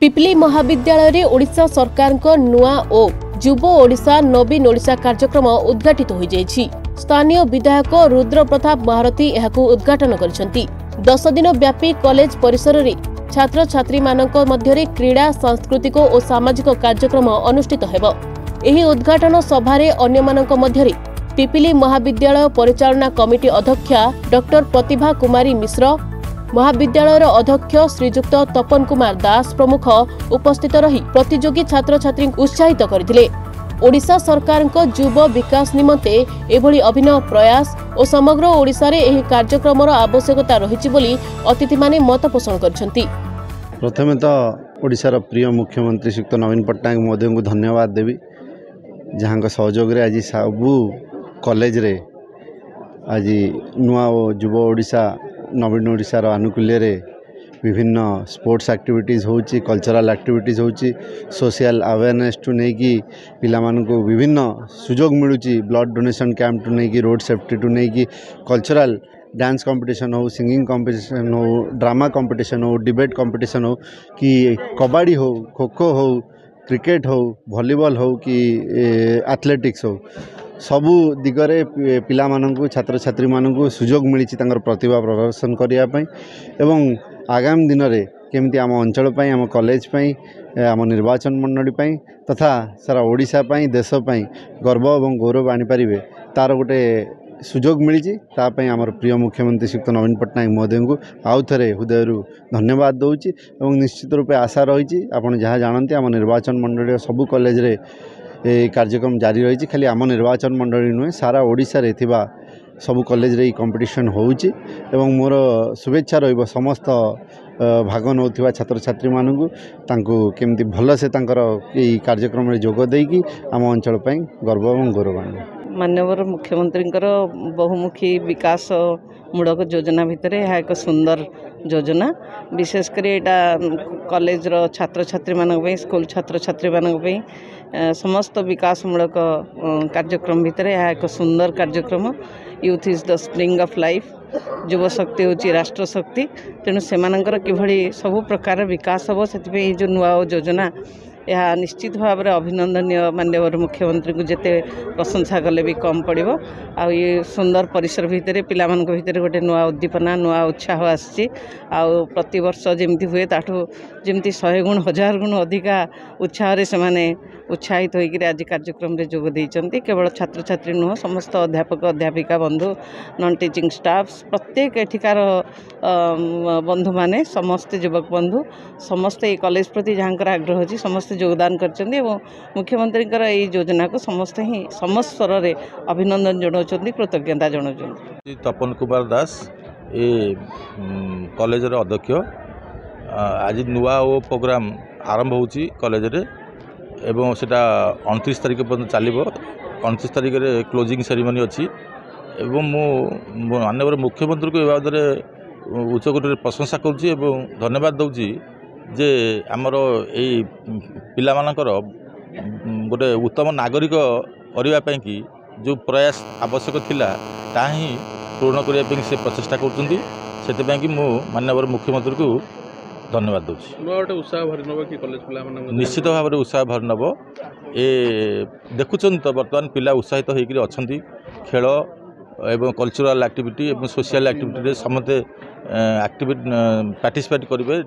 पिपली महाविद्यालय रे ओडिशा सरकार को नुआ ओ युव ओडिशा नवीन ओडिशा कार्यक्रम उद्घाटित हो जाइछि। स्थानीय विधायक रुद्र प्रताप महारथी एहाकु उद्घाटन करिसेंती। 10 दिन व्यापी कॉलेज परिसर रे छात्र छात्री मानक मध्यरे क्रीड़ा सांस्कृतिक और सामाजिक कार्यक्रम अनुष्ठित हेबो। एही उद्घाटन सभारे अन्य मानक मध्यरे पिपली महाविद्यालय परिचालना कमिटी अध्यक्षा डॉक्टर प्रतिभा कुमारी मिश्र, महाविद्यालय अध्यक्ष श्रीजुक्त तपन कुमार दास प्रमुख उपस्थित रही प्रतियोगी छात्र छात्री उत्साहित करथिले। ओडिशा सरकार युव विकास निमंते एभली अभिनव प्रयास और समग्र ओडिशा रे एही कार्यक्रम आवश्यकता रहिछि बोली अतिथि माने मत पोषण करछंती। प्रथमे तो ओडिशार प्रिय मुख्यमंत्री श्रीयुक्त नवीन पट्टनायक महोदय को धन्यवाद देवी, जहाँ सहयोग रे आज सबू कॉलेज रे आज नुआ युव ओडिशा नवीन ओडिशार आनुकूल्य रे विभिन्न स्पोर्ट्स एक्टिविटीज होची, कल्चरल एक्टिविटीज होची, सोशल अवेयरनेस टू नहीं कि पिला मानको विभिन्न सुजोग मिलूची, ब्लड डोनेशन कैंप टू नहीं कि रोड सेफ्टी टू नहीं कि कल्चरल डांस कंपटीशन हो, सिंगिंग कंपटीशन हो, ड्रामा कंपटीशन हो, डिबेट कंपटीशन हो कि कबड्डी हो, खो खो हो, क्रिकेट हो, वॉलीबॉल हो कि एथलेटिक्स हो, सबू दिगरे पिला माननको छात्र छात्री माननको सुजोग मिली प्रतिभा प्रदर्शन करने एवं आगामी दिन में केमती आम अंचल आम कॉलेज आम निर्वाचन मंडली तथा सारा ओडिशा देश गर्व और गौरव आनीपारे तार गोटे सुजोग मिली। आमर प्रिय मुख्यमंत्री श्रीयुक्त नवीन पट्टनायक महोदय को आउ थे हृदय धन्यवाद दूची और निश्चित रूपे आशा रही आपड़ जहाँ जानते आम निर्वाचन मंडली सबू कॉलेज रे कार्यक्रम जारी रही। खाली आम निर्वाचन मंडली नुहे सारा ओडिशा रे थिबा सबू कॉलेज रे कंपटीशन होउची एवं मोर शुभेच्छा रहिबो समस्त भाग नौथिबा छात्र छात्री मानकु तांको केमती भल से तांकर ए कार्यक्रम रे जोग देकी आम अंचल पई गर्व और गौरव। माननीय मुख्यमंत्री बहुमुखी विकास मूलक योजना भितर यह एक सुंदर योजना, विशेषकर यहाँ कॉलेज छात्र छात्री मानक स्कूल छात्र छात्री मानक समस्त विकास मूलक कार्यक्रम भितर यह एक सुंदर कार्यक्रम। Youth is the spring of life, युव शक्ति होची राष्ट्र शक्ति, तेणु सेमानंकर किभली सबु प्रकार विकास हम से जो नुआ योजना यह निश्चित भाव में अभिनंदनीय। माननीय मुख्यमंत्री को जिते प्रशंसा कले भी कम पड़ो। आ ये सुंदर परिसर भितर पिला मानक भितर गोटे नुआ उद्दीपना नुआ उत्साह आसी प्रति वर्ष जमती हुए ताठू जमती 100 गुण 1000 गुण अधिका उत्साह से माने उत्साहित होकर आज कार्यक्रम रे जोग देइचंती। केवल छात्र छात्री नुह समस्त अध्यापक अध्यापिका बंधु नॉन टीचिंग स्टाफ प्रत्येक एठिकार बंधु माने समस्त युवक बंधु समस्त ये कॉलेज प्रति जहाँकर आग्रह अच्छी समस्त योगदान करछंती एवं मुख्यमंत्री ये योजना को समस्त ही समस्त स्वर रे अभिनंदन जनाउछंती, कृतज्ञता जनाउछंती। तपन कुमार दास ये कॉलेज रे अध्यक्ष, आज नुआ ओ प्रोग्राम आरंभ होची कॉलेज रे एवं सेटा 29 तारिख पर्यंत चलो। 29 तारिख रे क्लोजिंग सेरेमनी अच्छी एवं माननीय मुख्यमंत्री को बाबद उच्चकोटी प्रशंसा करुँची एवं धन्यवाद दूची जे आमर यही पिला मानकर गोटे उत्तम नागरिक करने की जो प्रयास आवश्यक थिला ता ही पूर्ण करने से प्रचेषा कर माननीय मुख्यमंत्री को धन्यवाद दूसरी। उत्साह भरी नब कि कॉलेज पिला निश्चित भाव में उत्साह भरी नब ए देखुं तो बर्तमान पिला उत्साहित होकर अच्छा खेल एवं कल्चरल एक्टिविटी एवं सोशल एक्टिविटी समस्त एक्टिविटी पार्टिसिपेट करेंगे।